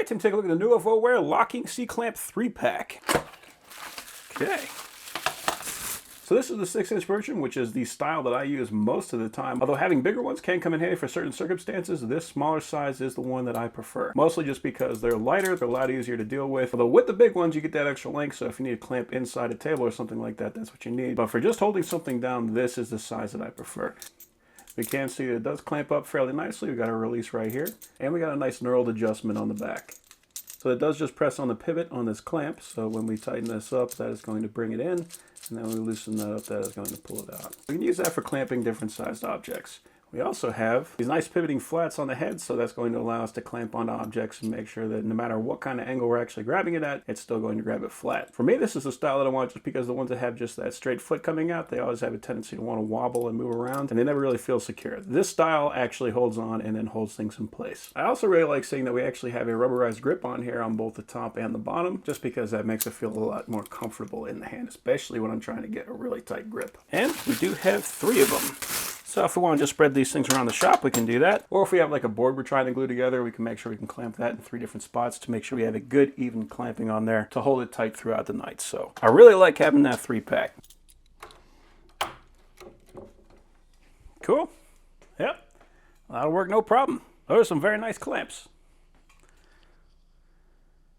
right, time to take a look at the Nuovoware Locking C-Clamp 3-pack. Okay. So this is the 6-inch version, which is the style that I use most of the time. Although having bigger ones can come in handy for certain circumstances, this smaller size is the one that I prefer. Mostly just because they're lighter, they're a lot easier to deal with. Although with the big ones, you get that extra length, so if you need to clamp inside a table or something like that, that's what you need. But for just holding something down, this is the size that I prefer. We can see that it does clamp up fairly nicely. We've got a release right here. And we got a nice knurled adjustment on the back. So it does just press on the pivot on this clamp. So when we tighten this up, that is going to bring it in. And then when we loosen that up, that is going to pull it out. We can use that for clamping different sized objects. We also have these nice pivoting flats on the head, so that's going to allow us to clamp onto objects and make sure that no matter what kind of angle we're actually grabbing it at, it's still going to grab it flat. For me, this is the style that I want just because the ones that have just that straight foot coming out, they always have a tendency to want to wobble and move around, and they never really feel secure. This style actually holds on and then holds things in place. I also really like seeing that we actually have a rubberized grip on here on both the top and the bottom, just because that makes it feel a lot more comfortable in the hand, especially when I'm trying to get a really tight grip. And we do have 3 of them. So if we want to just spread these things around the shop, we can do that. Or if we have like a board we're trying to glue together, we can make sure we can clamp that in 3 different spots to make sure we have a good even clamping on there to hold it tight throughout the night. So I really like having that 3-pack. Cool. Yep. That'll work no problem. Those are some very nice clamps.